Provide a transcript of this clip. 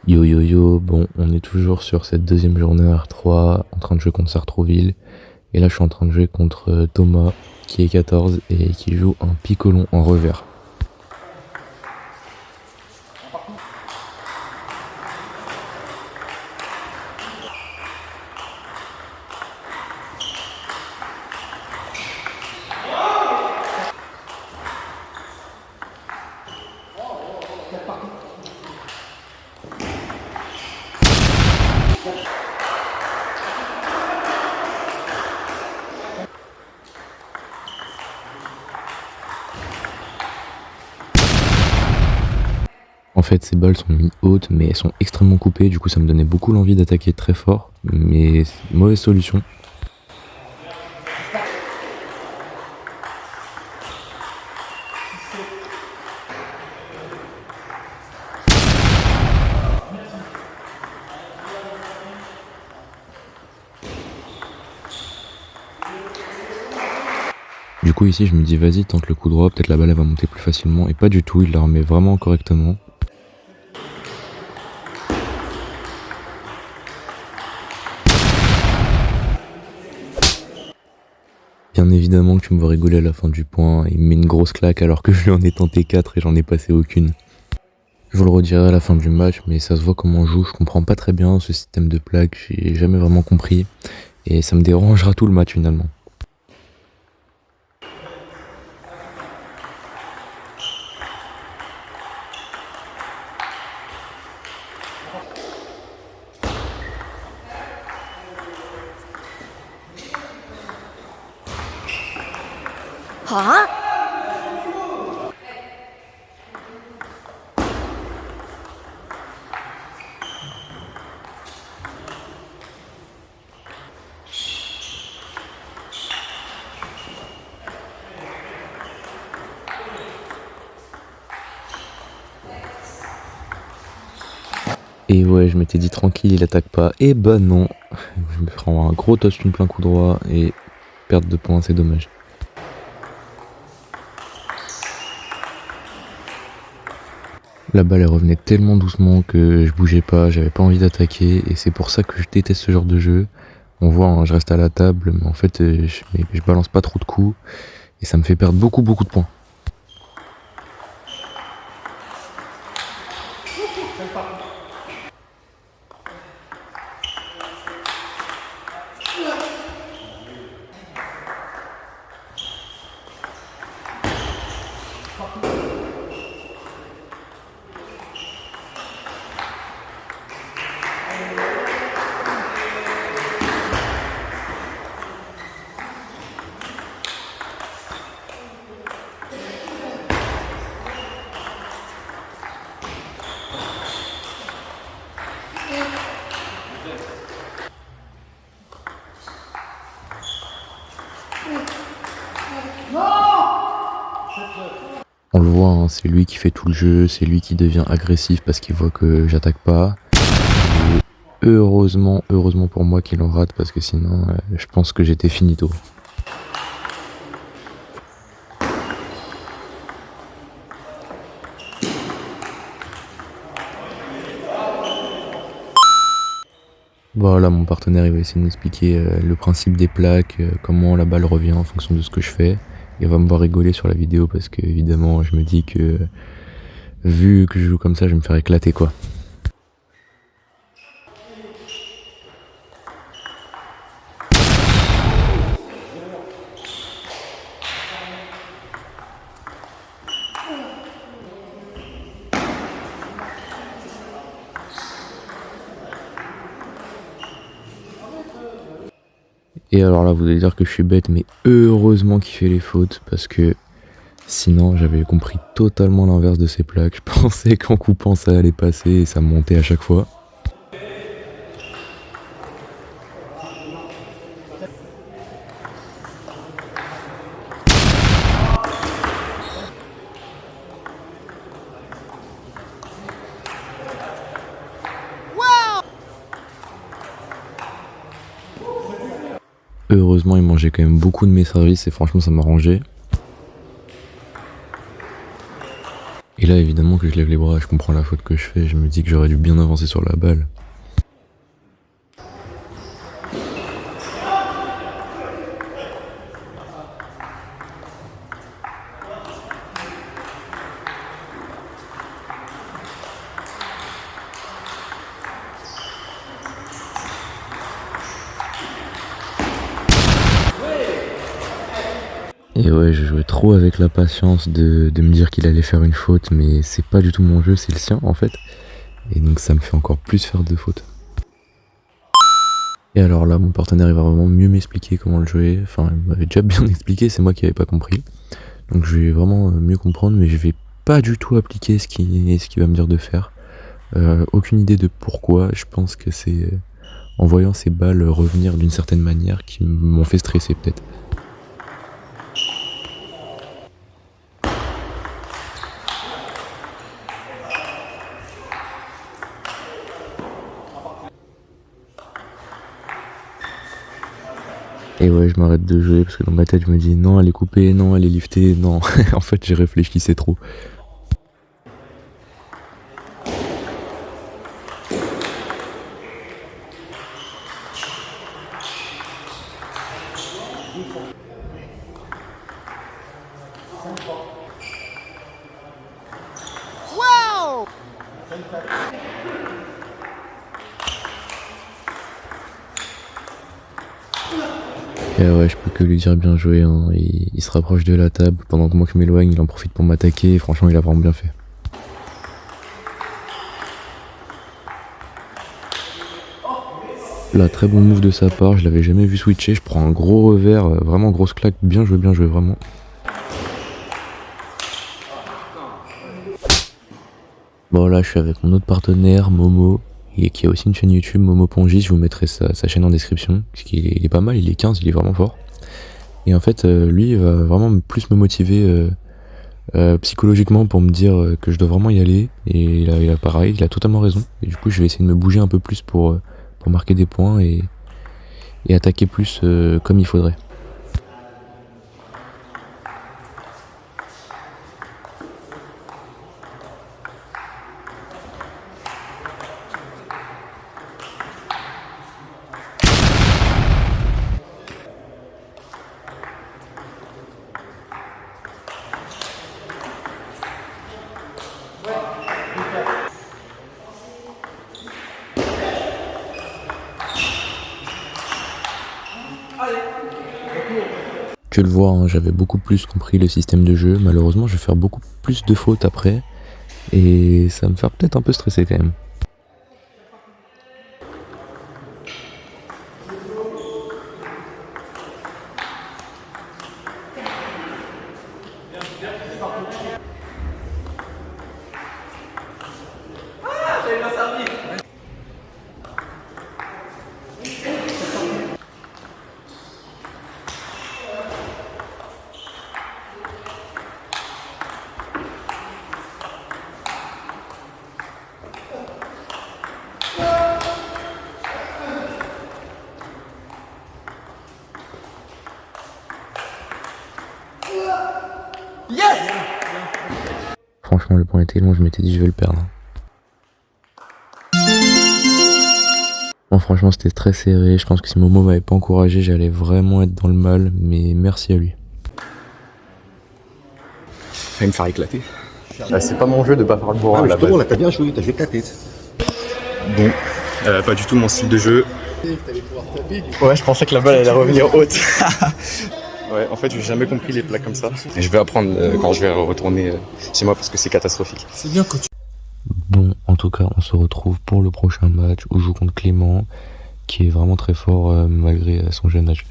Yo yo yo, bon, on est toujours sur cette deuxième journée à R3, en train de jouer contre Sartrouville. Et là, je suis en train de jouer contre Thomas, qui est 14 et qui joue un picolon en revers. En fait, ces balles sont mis hautes, mais elles sont extrêmement coupées, du coup ça me donnait beaucoup l'envie d'attaquer très fort, mais mauvaise solution. Du coup ici je me dis vas-y tente le coup droit, peut-être la balle elle va monter plus facilement, et pas du tout, il la remet vraiment correctement. Bien évidemment que tu me vois rigoler à la fin du point, il me met une grosse claque alors que je lui en ai tenté 4 et j'en ai passé aucune. Je vous le redirai à la fin du match, mais ça se voit comment on joue, je comprends pas très bien ce système de plaques, j'ai jamais vraiment compris, et ça me dérangera tout le match finalement. Et ouais, je m'étais dit tranquille, il attaque pas, et bah non, je me prends un gros touchdown plein coup droit, et perte de points, c'est dommage. La balle elle revenait tellement doucement que je bougeais pas, j'avais pas envie d'attaquer, et c'est pour ça que je déteste ce genre de jeu. On voit, hein, je reste à la table, mais en fait, je balance pas trop de coups, et ça me fait perdre beaucoup de points. On le voit, hein, c'est lui qui fait tout le jeu, c'est lui qui devient agressif parce qu'il voit que j'attaque pas. Et heureusement pour moi qu'il en rate parce que sinon, je pense que j'étais finito. Voilà, mon partenaire il va essayer de m'expliquer le principe des plaques, comment la balle revient en fonction de ce que je fais. Il va me voir rigoler sur la vidéo parce que évidemment je me dis que vu que je joue comme ça, je vais me faire éclater quoi. Et alors là, vous allez dire que je suis bête, mais heureusement qu'il fait les fautes parce que sinon j'avais compris totalement l'inverse de ces plaques. Je pensais qu'en coupant ça allait passer et ça montait à chaque fois. Heureusement, il mangeait quand même beaucoup de mes services et franchement, ça m'a arrangé. Et Et là, évidemment que je lève les bras, je comprends la faute que je fais, je me dis que j'aurais dû bien avancer sur la balle. Et ouais, je jouais trop avec la patience de me dire qu'il allait faire une faute, mais c'est pas du tout mon jeu, c'est le sien en fait. Et donc ça me fait encore plus faire de fautes. Et alors là, mon partenaire il va vraiment mieux m'expliquer comment le jouer. Enfin, il m'avait déjà bien expliqué, c'est moi qui avais pas compris. Donc je vais vraiment mieux comprendre, mais je vais pas du tout appliquer ce qu'il va me dire de faire. Aucune idée de pourquoi. Je pense que c'est en voyant ces balles revenir d'une certaine manière qui m'ont fait stresser peut-être. Et ouais, je m'arrête de jouer parce que dans ma tête je me dis non, elle est coupée, non, elle est liftée, non. En fait, j'ai réfléchi, c'est trop. Et ouais, je peux que lui dire bien joué, hein. Il se rapproche de la table pendant que moi je m'éloigne, il en profite pour m'attaquer, et franchement il a vraiment bien fait. Là, très bon move de sa part, je l'avais jamais vu switcher, je prends un gros revers, vraiment grosse claque, bien joué vraiment. Bon là je suis avec mon autre partenaire, Momo, et qui a aussi une chaîne YouTube, Momo Pongis, je vous mettrai sa chaîne en description, parce qu'il est pas mal, il est 15, il est vraiment fort. Et en fait lui il va vraiment plus me motiver psychologiquement pour me dire que je dois vraiment y aller, et il a pareil, il a totalement raison, et du coup je vais essayer de me bouger un peu plus pour marquer des points et attaquer plus comme il faudrait. Tu le vois, hein, j'avais beaucoup plus compris le système de jeu, malheureusement je vais faire beaucoup plus de fautes après, et ça va me faire peut-être un peu stresser quand même. Franchement le point était long, je m'étais dit je vais le perdre. Bon franchement c'était très serré, je pense que si Momo m'avait pas encouragé j'allais vraiment être dans le mal, mais merci à lui. Failli me faire éclater. C'est pas mon jeu de pas faire le bourrin. Ah, justement, là, t'as bien joué, t'as joué avec ta tête. Bon, pas du tout mon style de jeu. Ouais, je pensais que la balle allait revenir haute. Ouais, en fait, j'ai jamais compris les plaques comme ça. Et je vais apprendre quand je vais retourner chez moi parce que c'est catastrophique. C'est bien que tu... Bon, en tout cas, on se retrouve pour le prochain match où je joue contre Clément, qui est vraiment très fort malgré son jeune âge.